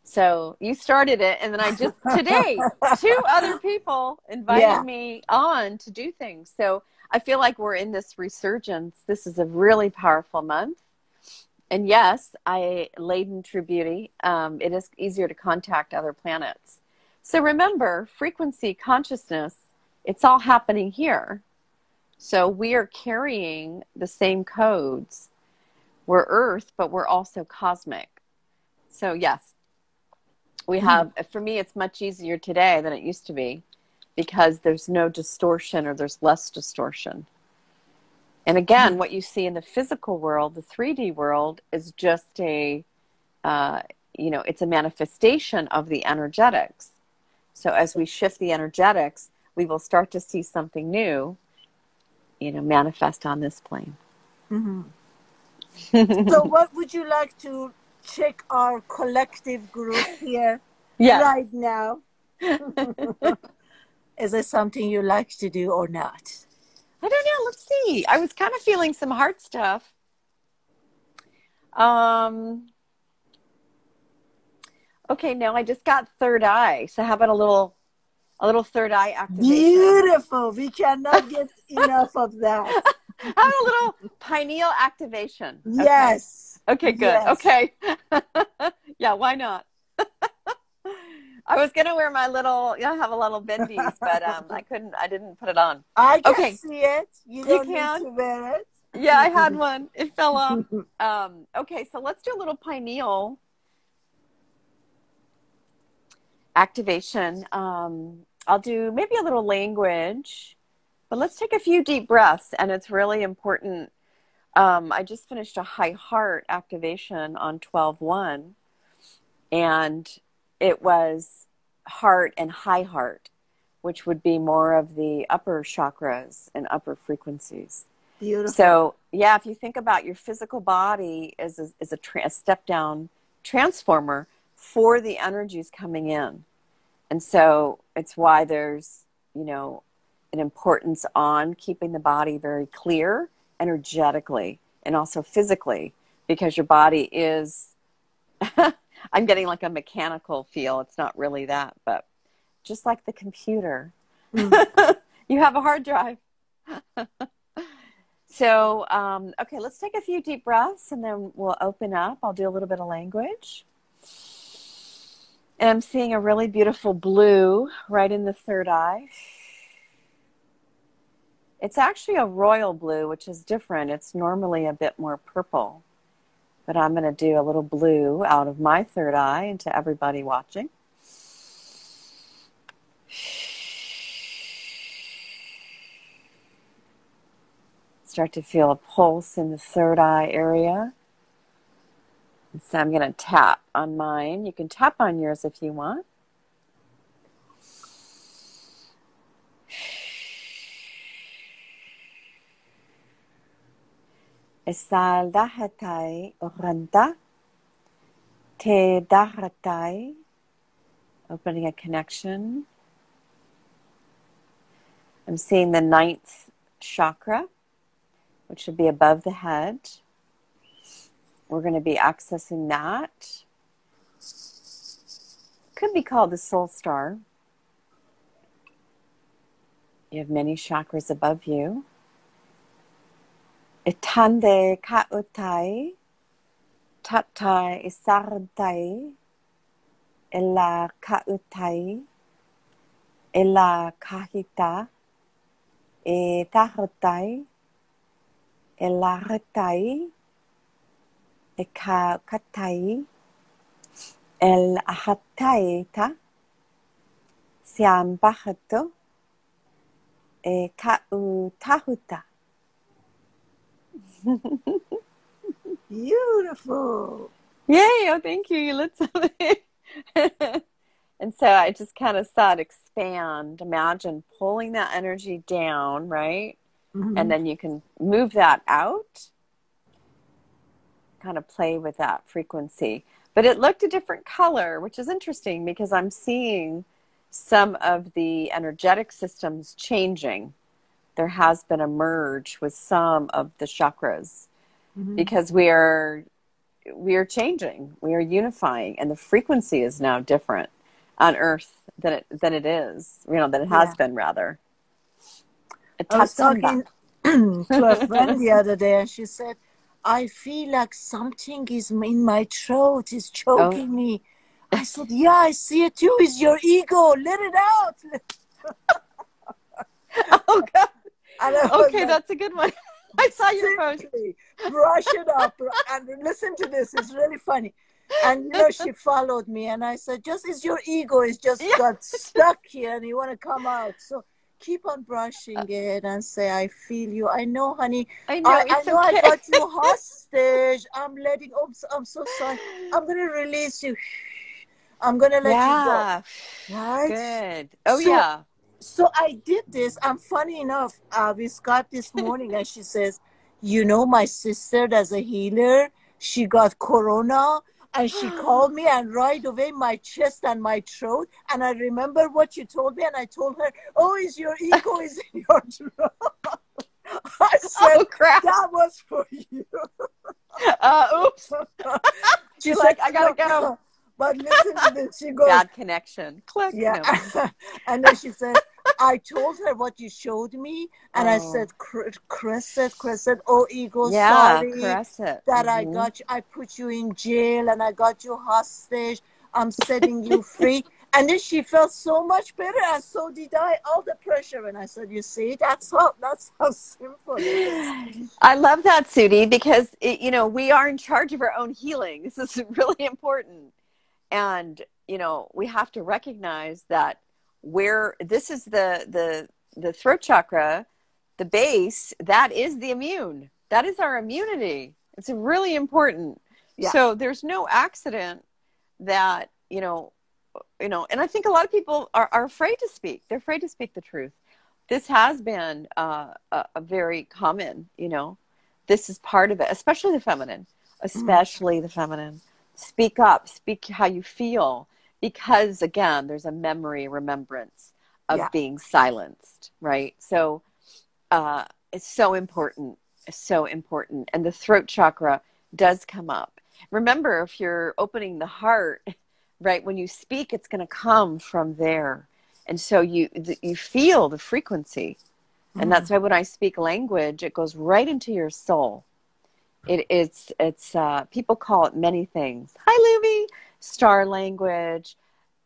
So you started it, and then I just today 2 other people invited me on to do things. So I feel like we're in this resurgence. This is a really powerful month. And yes, laden true beauty. It is easier to contact other planets. So remember, frequency, consciousness, it's all happening here. So we are carrying the same codes. We're Earth, but we're also cosmic. So yes, we have, for me, it's much easier today than it used to be, because there's no distortion, or there's less distortion. And again, what you see in the physical world, the 3D world, is just it's a manifestation of the energetics. So as we shift the energetics, we will start to see something new, manifest on this plane. So what would you like to check our collective group here right now? Is it something you like to do or not? I don't know. Let's see. I was kind of feeling some heart stuff. Okay, now I just got third eye. So how about a little third eye activation? Beautiful. We cannot get enough of that. How about a little pineal activation? Yes. Okay, good. Yes. Okay. Yeah, why not? I was gonna wear my little, have a little bendies, but I didn't put it on. I can see it. You don't need can? to wear it. Yeah, I had one. It fell off. Okay, so let's do a little pineal activation. I'll do maybe a little language, but let's take a few deep breaths, and it's really important. I just finished a high heart activation on 12/1, and it was heart and high heart, which would be more of the upper chakras and upper frequencies. Beautiful. So, yeah, if you think about your physical body as a step down transformer for the energies coming in. And so it's why there's, an importance on keeping the body very clear energetically and also physically, because your body is, I'm getting like a mechanical feel. It's not really that, but just like the computer, you have a hard drive. So, okay, let's take a few deep breaths, and then we'll open up. I'll do a little bit of language. And I'm seeing a really beautiful blue right in the third eye. It's actually a royal blue, which is different. It's normally a bit more purple. But I'm going to do a little blue out of my third eye and to everybody watching. Start to feel a pulse in the third eye area. And so I'm going to tap on mine. You can tap on yours if you want. Esal dahatai oranta te dahatai, opening a connection. I'm seeing the ninth chakra, which would be above the head. We're going to be accessing that. Could be called the soul star. You have many chakras above you. Itande kautai, tatai isarantai, ela kautai, ela kahita, e tahatai, ela hatai, e katai, el ahataita, siam bahato, e kau tahuta. Beautiful. Yay, oh thank you. You lit something. And so I just kind of saw it expand. Imagine pulling that energy down, right? Mm-hmm. And then you can move that out, kind of play with that frequency. But it looked a different color, which is interesting because I'm seeing some of the energetic systems changing. There has been a merge with some of the chakras because we are changing, we are unifying, and the frequency is now different on Earth than it is, than it has been rather. I was talking to a friend the other day, and she said, "I feel like something is in my throat, is choking me." I said, "Yeah, I see it too. It's your ego. Let it out." Oh God. Okay, like, that's a good one. I saw your post. Brush it up and listen to this. It's really funny. And she followed me, and I said, "Just it's your ego is just got stuck here, and you want to come out. So keep on brushing it and say, I feel you. I know, honey. I know Okay. I got you hostage. I'm so sorry. I'm gonna release you. I'm gonna let you go. Right? Good. Oh, So I did this, and funny enough, we Skyped this morning, and she says, my sister, as a healer, she got corona, and she called me, and right away my chest and my throat, and I remember what you told me, and I told her, "Oh, is your ego is in your throat?" I said, "Oh crap, that was for you." Oops. She's like, "I gotta go." But listen to this. She goes, "Bad connection." Click. Yeah. And then she said, I told her what you showed me, and I said, "Caress it, oh ego, sorry caress it. that I got you, I put you in jail, and I got you hostage. I'm setting you free." And then she felt so much better, and so did I. All the pressure, and I said, "You see, that's how simple it is." I love that, Sudi, because we are in charge of our own healing. This is really important, and we have to recognize that this is the throat chakra, the base, that is the immune. That is our immunity. It's really important. Yeah. So there's no accident that, and I think a lot of people are afraid to speak. They're afraid to speak the truth. This has been a very common, this is part of it, especially the feminine, Speak up, speak how you feel. Because, again, there's a remembrance of being silenced, right? So it's so important. It's so important. And the throat chakra does come up. Remember, if you're opening the heart, right, when you speak, it's going to come from there. And so you feel the frequency. And that's why when I speak language, it goes right into your soul. It's people call it many things. Hi, Luby. Star language,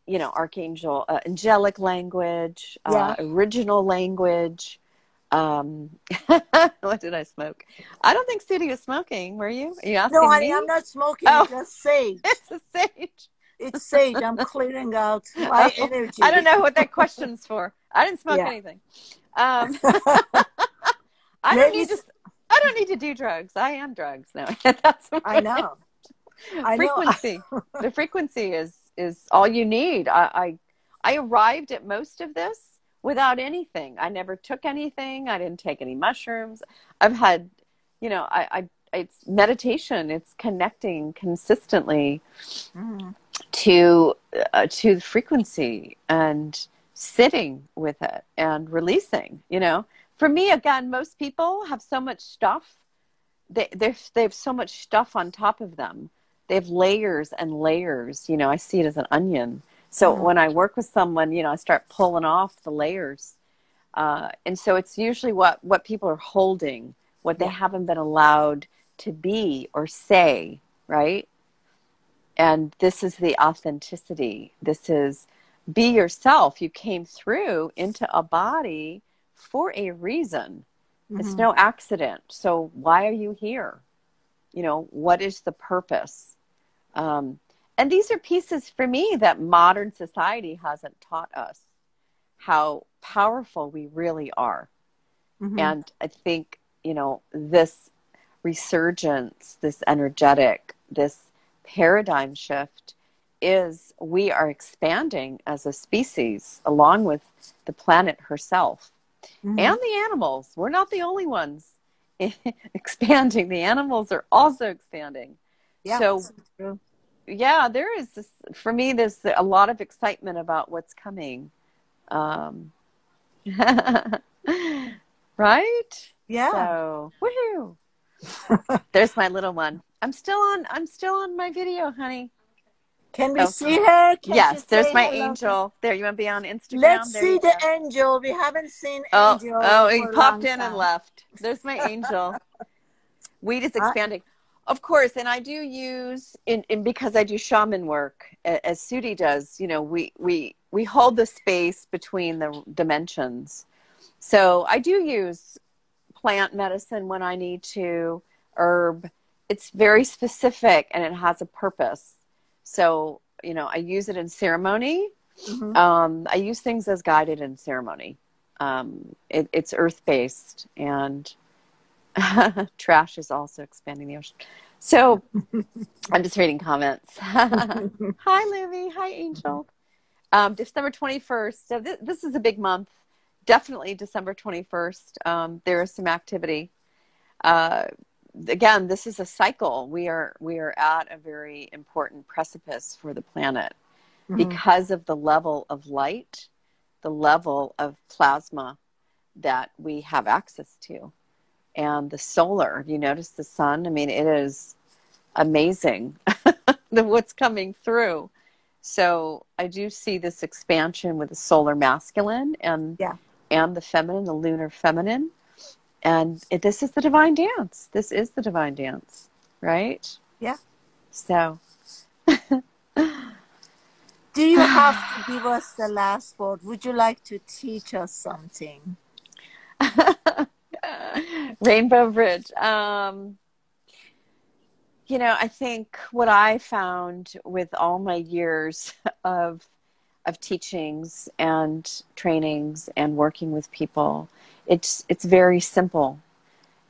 you know, archangel, angelic language, Yeah. original language. What did I smoke? I don't think Sudi was smoking. Were you? Are you No, asking honey, I'm me? not smoking. Oh, It's just sage. it's a sage. It's sage. I'm clearing out my Oh, I don't energy. know what that question's for. I didn't smoke Yeah. anything. Um, I don't Maybe need to. I don't need to do drugs. I am drugs now. That's I know. I know. frequency. The frequency is all you need. I arrived at most of this without anything. I never took anything. I didn't take any mushrooms. I've had, you know, it's meditation. It's connecting consistently Mm. to the frequency and sitting with it and releasing. You know, for me, again, most people have so much stuff. They have so much stuff on top of them. They have layers and layers. You know, I see it as an onion. So Mm. when I work with someone, you know, I start pulling off the layers. And so it's usually what people are holding, what they Yeah. haven't been allowed to be or say, right? And this is the authenticity. This is be yourself. You came through into a body for a reason. It's Mm-hmm. no accident. So why are you here? You know, what is the purpose? And these are pieces for me that modern society hasn't taught us how powerful we really are. Mm-hmm. And I think, you know, this resurgence, this energetic, this paradigm shift is we are expanding as a species along with the planet herself Mm-hmm. and the animals. We're not the only ones expanding. The animals are also expanding. Yeah. So, So true. yeah, there is this, for me, there's a lot of excitement about what's coming. Um, right? Yeah. So, woohoo. There's my little one. I'm still on my video, honey. Can we Oh, see her? Can she yes, there's say my hello? angel. There, you want to be on Let's Instagram? There see you the go. angel. We haven't seen Oh, angel oh, he for a popped long in and time. left. There's my angel. Weed is I, expanding. Of course, and I do use in because I do shaman work as Sudi does, you know, we hold the space between the dimensions. So I do use plant medicine when I need to, herb. It's very specific and it has a purpose. So, you know, I use it in ceremony. mm-hmm. I use things as guided in ceremony. It's earth-based and trash is also expanding the ocean. So I'm just reading comments. Hi, Livy. Hi, Angel. December 21st. So this is a big month. Definitely December 21st. There is some activity. Again, this is a cycle. We are at a very important precipice for the planet Mm-hmm. because of the level of light, the level of plasma that we have access to, and the solar. You notice the sun? I mean, it is amazing what's coming through. So I do see this expansion with the solar masculine Yeah. and the feminine, the lunar feminine. And this is the divine dance. This is the divine dance, right? Yeah. So, Do you have to give us the last word? Would you like to teach us something? Rainbow Bridge. You know, I think what I found with all my years of teachings and trainings and working with people, it's very simple.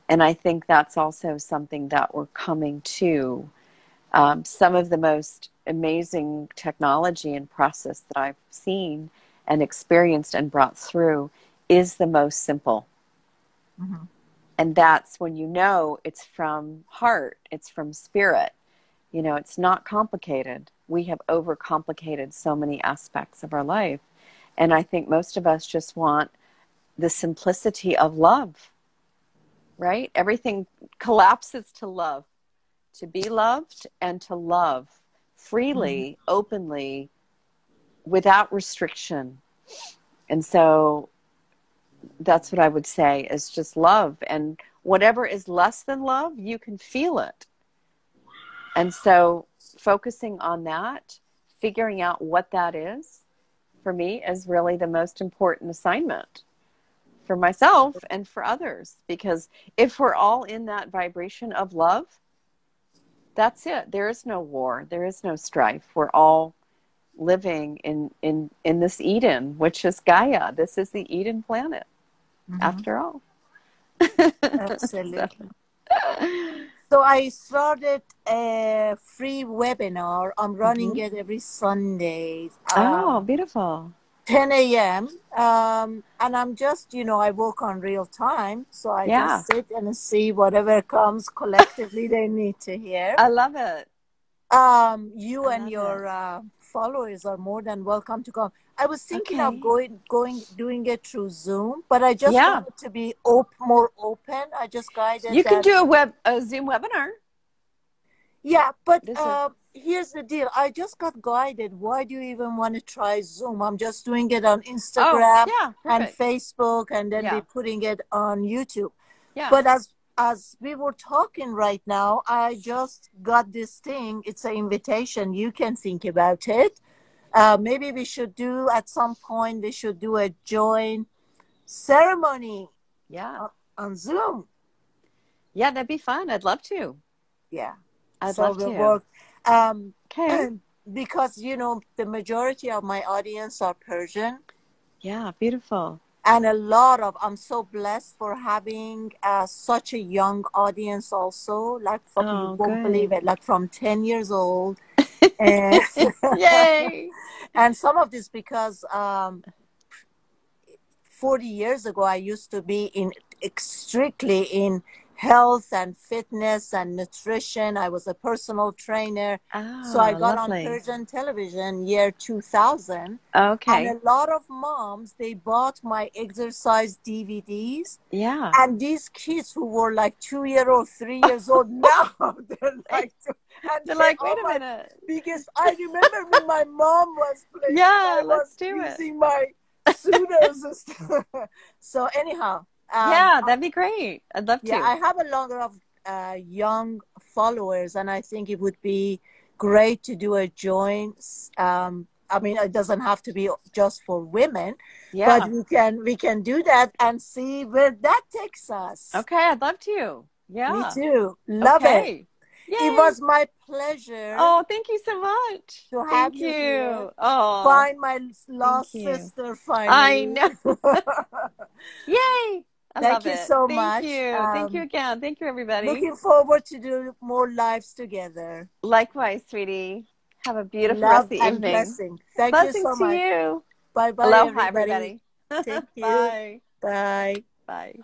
And I think that's also something that we're coming to. Some of the most amazing technology and process that I've seen and experienced and brought through is the most simple. Mm-hmm. And that's when you know it's from heart, it's from spirit. You know, it's not complicated. We have overcomplicated so many aspects of our life. And I think most of us just want the simplicity of love, right? Everything collapses to love, to be loved and to love Mm-hmm. freely, openly, without restriction. And so that's what I would say is just love. And whatever is less than love, you can feel it. And so focusing on that, figuring out what that is for me is really the most important assignment for myself and for others. Because if we're all in that vibration of love, that's it. There is no war. There is no strife. We're all living in this Eden, which is Gaia. This is the Eden planet, after all. Absolutely. So I started a free webinar. I'm running it every Sunday. Oh, beautiful. 10 a.m. And I'm just, I work on real time. So I just sit and see whatever comes collectively they need to hear. I love it. You and your followers are more than welcome to come. I was thinking of doing it through Zoom, but I just wanted to be more open. I just guided. You can do a Zoom webinar. Yeah, but here's the deal. I just got guided. Why do you even want to try Zoom? I'm just doing it on Instagram and Facebook, and then be putting it on YouTube. Yeah. But as we were talking right now, I just got this thing. It's an invitation. You can think about it. Maybe we should do at some point. We should do a joint ceremony. Yeah. On Zoom. Yeah, that'd be fun. I'd love to. Yeah. I'd love to. Work. Because, the majority of my audience are Persian. Yeah, beautiful. And I'm so blessed for having such a young audience also. Like, you won't believe it, like from 10 years old. And yay! And some of this because 40 years ago, I used to be strictly in health and fitness and nutrition. I was a personal trainer. So I got on Persian television year 2000. Okay. And a lot of moms, they bought my exercise DVDs. Yeah. And these kids who were like 2 years old, 3 years old, now they're like, wait a minute. Because I remember when my mom was playing. Yeah, let's do it. Using my pseudos and stuff. So anyhow. That'd be great. I'd love to. Yeah, I have a lot of young followers, and I think it would be great to do a joint. I mean, it doesn't have to be just for women, but we can do that and see where that takes us. Okay, I'd love to. Yeah, me too. Love it. Yay. It was my pleasure. Oh, thank you so much. To have you here. Oh, find my lost sister. Finally, I know. Yay. Thank you so much. Thank you. Thank you again. Thank you, everybody. Looking forward to do more lives together. Likewise, sweetie. Have a beautiful rest of the evening. Blessing. Thank Blessings you so much. to you. Bye-bye, Aloha, everybody. Thank you. Bye. Bye. Bye.